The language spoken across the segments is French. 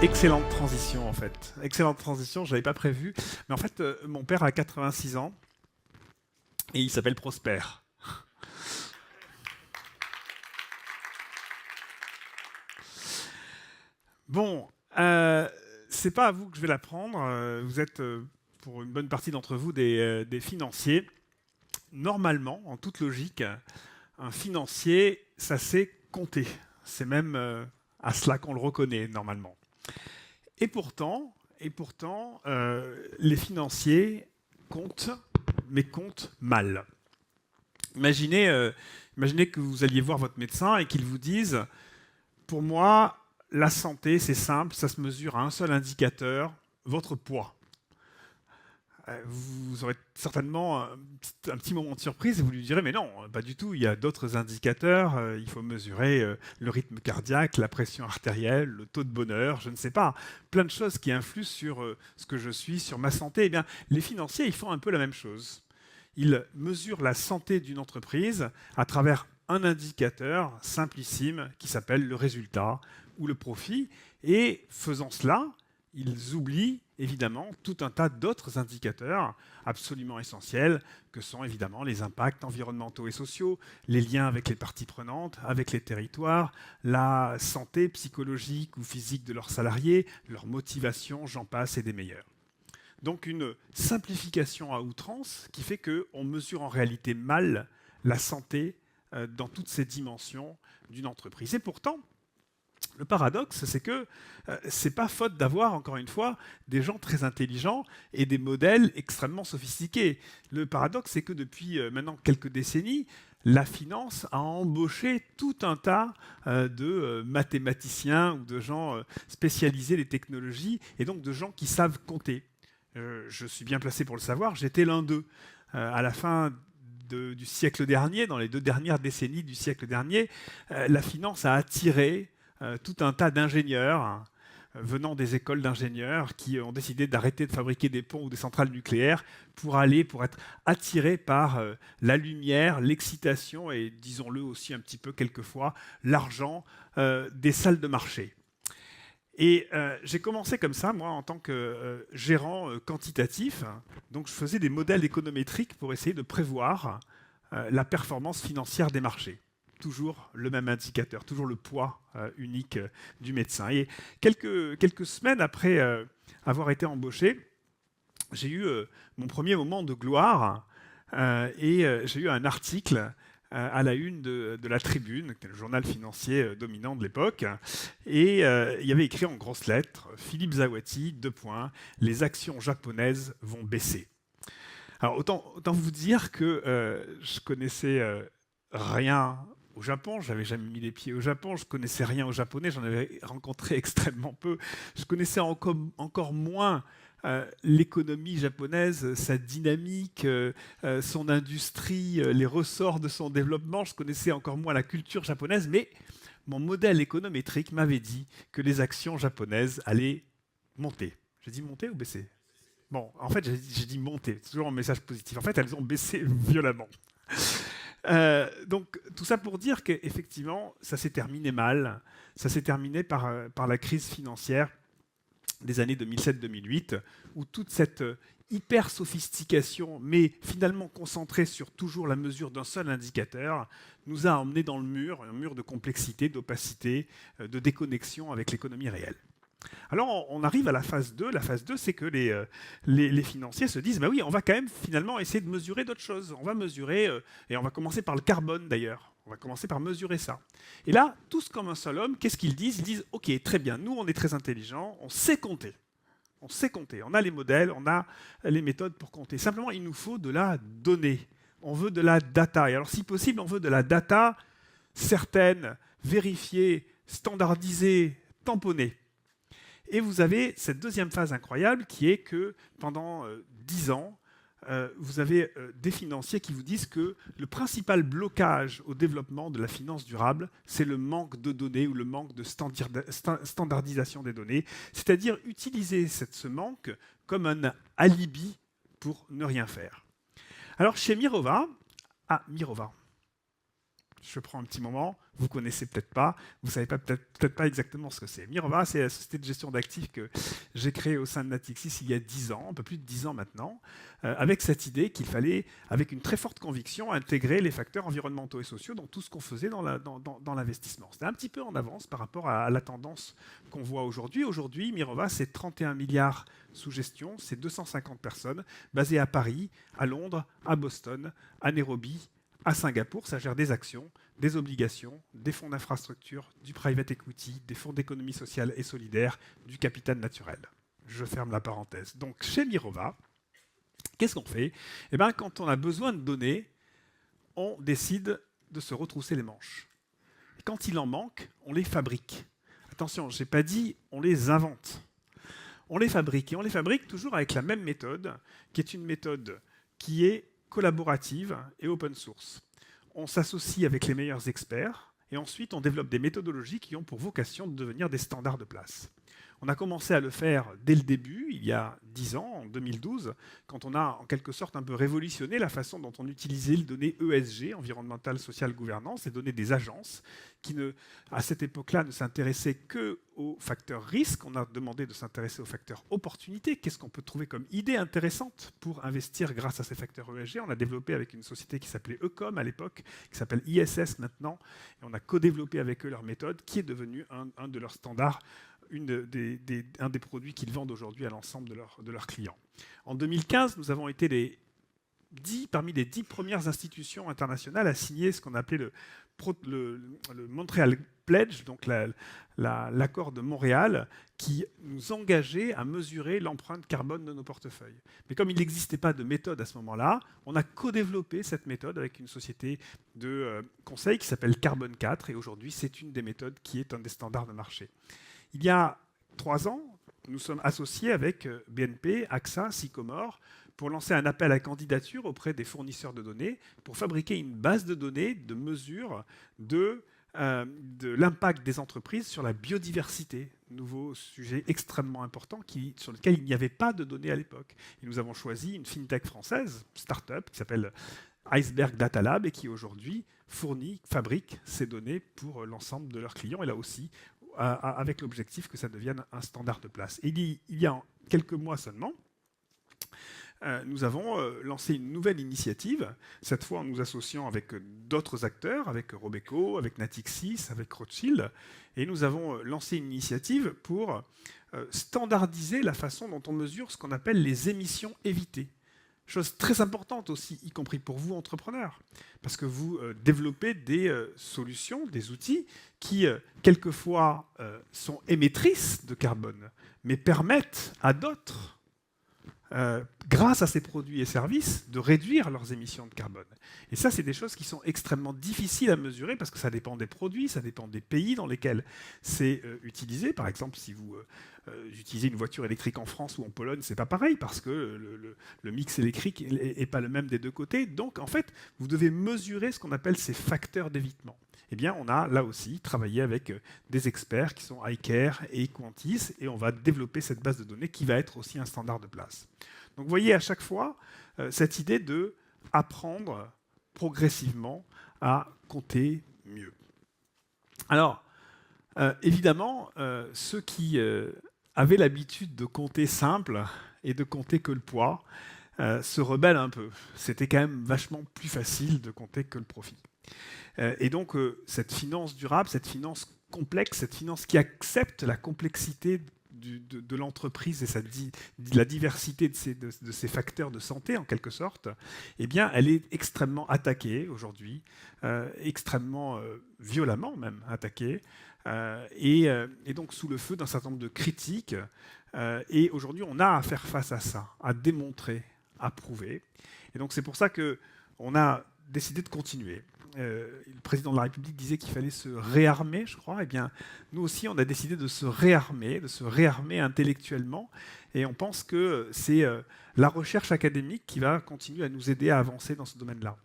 Excellente transition en fait. Excellente transition, je l'avais pas prévu. Mais en fait, mon père a 86 ans et il s'appelle Prosper. Bon, c'est pas à vous que je vais l'apprendre. Vous êtes, pour une bonne partie d'entre vous, des financiers. Normalement, en toute logique, un financier, ça sait compter. C'est même à cela qu'on le reconnaît normalement. Et pourtant, les financiers comptent, mais comptent mal. Imaginez que vous alliez voir votre médecin et qu'il vous dise, pour moi, la santé, c'est simple, ça se mesure à un seul indicateur, votre poids. Vous aurez certainement un petit moment de surprise et vous lui direz mais non, pas du tout, il y a d'autres indicateurs, il faut mesurer le rythme cardiaque, la pression artérielle, le taux de bonheur, je ne sais pas, plein de choses qui influent sur ce que je suis, sur ma santé. Eh bien, les financiers, ils font un peu la même chose. Ils mesurent la santé d'une entreprise à travers un indicateur simplissime qui s'appelle le résultat ou le profit, et faisant cela, ils oublient évidemment tout un tas d'autres indicateurs absolument essentiels que sont évidemment les impacts environnementaux et sociaux, les liens avec les parties prenantes, avec les territoires, la santé psychologique ou physique de leurs salariés, leur motivation, j'en passe et des meilleurs. Donc une simplification à outrance qui fait qu'on mesure en réalité mal la santé dans toutes ses dimensions d'une entreprise. Et pourtant, le paradoxe, c'est que c'est pas faute d'avoir, encore une fois, des gens très intelligents et des modèles extrêmement sophistiqués. Le paradoxe, c'est que depuis maintenant quelques décennies, la finance a embauché tout un tas de mathématiciens ou de gens spécialisés des technologies et donc de gens qui savent compter. Je suis bien placé pour le savoir, j'étais l'un d'eux. À la fin du siècle dernier, dans les 2 dernières décennies du siècle dernier, la finance a attiré tout un tas d'ingénieurs venant des écoles d'ingénieurs qui ont décidé d'arrêter de fabriquer des ponts ou des centrales nucléaires pour être attirés par la lumière, l'excitation et, disons-le aussi un petit peu quelquefois, l'argent des salles de marché. Et j'ai commencé comme ça, moi, en tant que gérant quantitatif. Donc, je faisais des modèles économétriques pour essayer de prévoir la performance financière des marchés. Toujours le même indicateur, toujours le poids unique du médecin. Et quelques semaines après avoir été embauché, j'ai eu mon premier moment de gloire et j'ai eu un article à la une de la Tribune, qui était le journal financier dominant de l'époque, et il y avait écrit en grosses lettres Philippe Zawadi, 2 points, les actions japonaises vont baisser. Alors autant vous dire que je connaissais rien au Japon, j'avais jamais mis les pieds au Japon, je connaissais rien au japonais, j'en avais rencontré extrêmement peu, je connaissais encore moins l'économie japonaise, sa dynamique, son industrie, les ressorts de son développement. Je connaissais encore moins la culture japonaise, mais mon modèle économétrique m'avait dit que les actions japonaises allaient monter. J'ai dit monter ou baisser? Bon, en fait, j'ai dit monter, c'est toujours un message positif. En fait, elles ont baissé violemment. Donc, tout ça pour dire qu'effectivement, ça s'est terminé mal. Ça s'est terminé par la crise financière des années 2007-2008, où toute cette hyper sophistication, mais finalement concentrée sur toujours la mesure d'un seul indicateur, nous a emmenés dans le mur, un mur de complexité, d'opacité, de déconnexion avec l'économie réelle. Alors on arrive à la phase 2. La phase 2, c'est que les financiers se disent, bah oui, on va quand même finalement essayer de mesurer d'autres choses. On va mesurer, et on va commencer par le carbone d'ailleurs. On va commencer par mesurer ça. Et là, tous comme un seul homme, qu'est-ce qu'ils disent? Ils disent, ok, très bien, nous on est très intelligents, on sait compter. On sait compter, on a les modèles, on a les méthodes pour compter. Simplement, il nous faut de la donnée. On veut de la data. Et alors, si possible, on veut de la data certaine, vérifiée, standardisée, tamponnée. Et vous avez cette deuxième phase incroyable qui est que pendant 10 ans, vous avez des financiers qui vous disent que le principal blocage au développement de la finance durable, c'est le manque de données ou le manque de standardisation des données, c'est-à-dire utiliser ce manque comme un alibi pour ne rien faire. Alors chez Mirova, Je prends un petit moment, vous connaissez peut-être pas, vous savez peut-être pas exactement ce que c'est. Mirova, c'est la société de gestion d'actifs que j'ai créée au sein de Natixis il y a 10 ans, un peu plus de 10 ans maintenant, avec cette idée qu'il fallait, avec une très forte conviction, intégrer les facteurs environnementaux et sociaux dans tout ce qu'on faisait dans l'investissement. C'était un petit peu en avance par rapport à la tendance qu'on voit aujourd'hui. Aujourd'hui, Mirova, c'est 31 milliards sous gestion, c'est 250 personnes, basées à Paris, à Londres, à Boston, à Nairobi, à Singapour. Ça gère des actions, des obligations, des fonds d'infrastructure, du private equity, des fonds d'économie sociale et solidaire, du capital naturel. Je ferme la parenthèse. Donc chez Mirova, qu'est-ce qu'on fait? Eh bien, quand on a besoin de données, on décide de se retrousser les manches. Quand il en manque, on les fabrique. Attention, je n'ai pas dit on les invente. On les fabrique, et on les fabrique toujours avec la même méthode, qui est une méthode qui est collaborative et open source. On s'associe avec les meilleurs experts, et ensuite on développe des méthodologies qui ont pour vocation de devenir des standards de place. On a commencé à le faire dès le début, il y a 10 ans, en 2012, quand on a en quelque sorte un peu révolutionné la façon dont on utilisait les données ESG, environnemental, social, gouvernance, les données des agences, qui à cette époque-là ne s'intéressaient qu'aux facteurs risques. On a demandé de s'intéresser aux facteurs opportunités. Qu'est-ce qu'on peut trouver comme idée intéressante pour investir grâce à ces facteurs ESG? On a développé avec une société qui s'appelait Ecom à l'époque, qui s'appelle ISS maintenant, et on a co-développé avec eux leur méthode, qui est devenue un de leurs standards, un des produits qu'ils vendent aujourd'hui à l'ensemble de leurs clients. En 2015, nous avons été parmi les 10 premières institutions internationales à signer ce qu'on appelait le Montreal Pledge, donc l'accord de Montréal, qui nous engageait à mesurer l'empreinte carbone de nos portefeuilles. Mais comme il n'existait pas de méthode à ce moment-là, on a co-développé cette méthode avec une société de conseil qui s'appelle Carbone 4, et aujourd'hui, c'est une des méthodes qui est un des standards de marché. Il y a 3 ans, nous sommes associés avec BNP, AXA, Sycomore, pour lancer un appel à candidature auprès des fournisseurs de données pour fabriquer une base de données de mesure de l'impact des entreprises sur la biodiversité. Nouveau sujet extrêmement important sur lequel il n'y avait pas de données à l'époque. Et nous avons choisi une fintech française, start-up, qui s'appelle Iceberg Data Lab et qui aujourd'hui fabrique ces données pour l'ensemble de leurs clients, et là aussi avec l'objectif que ça devienne un standard de place. Et il y a quelques mois seulement, nous avons lancé une nouvelle initiative, cette fois en nous associant avec d'autres acteurs, avec Robeco, avec Natixis, avec Rothschild, et nous avons lancé une initiative pour standardiser la façon dont on mesure ce qu'on appelle les émissions évitées. Chose très importante aussi, y compris pour vous, entrepreneurs, parce que vous développez des solutions, des outils qui, quelquefois, sont émettrices de carbone, mais permettent à d'autres, grâce à ces produits et services, de réduire leurs émissions de carbone. Et ça, c'est des choses qui sont extrêmement difficiles à mesurer, parce que ça dépend des produits, ça dépend des pays dans lesquels c'est utilisé. Par exemple, si vous utilisez une voiture électrique en France ou en Pologne, c'est pas pareil, parce que le mix électrique n'est pas le même des deux côtés. Donc, en fait, vous devez mesurer ce qu'on appelle ces facteurs d'évitement. Eh bien, on a là aussi travaillé avec des experts qui sont iCare et Quantis, et on va développer cette base de données qui va être aussi un standard de place. Donc, vous voyez à chaque fois cette idée de apprendre progressivement à compter mieux. Alors, évidemment, ceux qui avaient l'habitude de compter simple et de compter que le poids se rebellent un peu. C'était quand même vachement plus facile de compter que le profit. Et donc, cette finance durable, cette finance complexe, cette finance qui accepte la complexité de l'entreprise et la diversité de ses facteurs de santé, en quelque sorte, eh bien, elle est extrêmement attaquée aujourd'hui, extrêmement violemment même attaquée, et donc sous le feu d'un certain nombre de critiques. Et aujourd'hui, on a à faire face à ça, à démontrer, à prouver. Et donc, c'est pour ça qu'on a décidé de continuer. Le président de la République disait qu'il fallait se réarmer, je crois. Eh bien, nous aussi, on a décidé de se réarmer intellectuellement. Et on pense que c'est la recherche académique qui va continuer à nous aider à avancer dans ce domaine-là.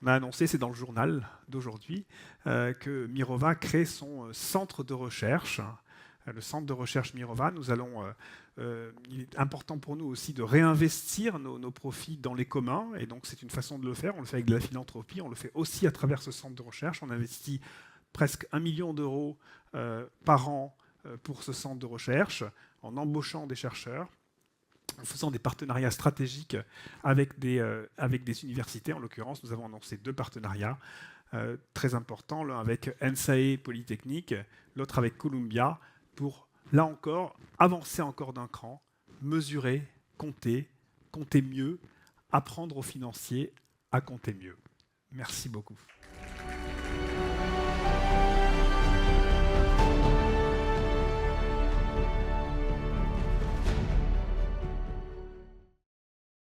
On a annoncé, c'est dans le journal d'aujourd'hui, que Mirova crée son centre de recherche le centre de recherche Mirova. Il est important pour nous aussi de réinvestir nos profits dans les communs, et donc c'est une façon de le faire. On le fait avec de la philanthropie, on le fait aussi à travers ce centre de recherche. On investit presque 1 million d'euros par an pour ce centre de recherche, en embauchant des chercheurs, en faisant des partenariats stratégiques avec des universités. En l'occurrence, nous avons annoncé 2 partenariats très importants, l'un avec NSAE Polytechnique, l'autre avec Columbia, pour, là encore, avancer encore d'un cran, mesurer, compter mieux, apprendre aux financiers à compter mieux. Merci beaucoup.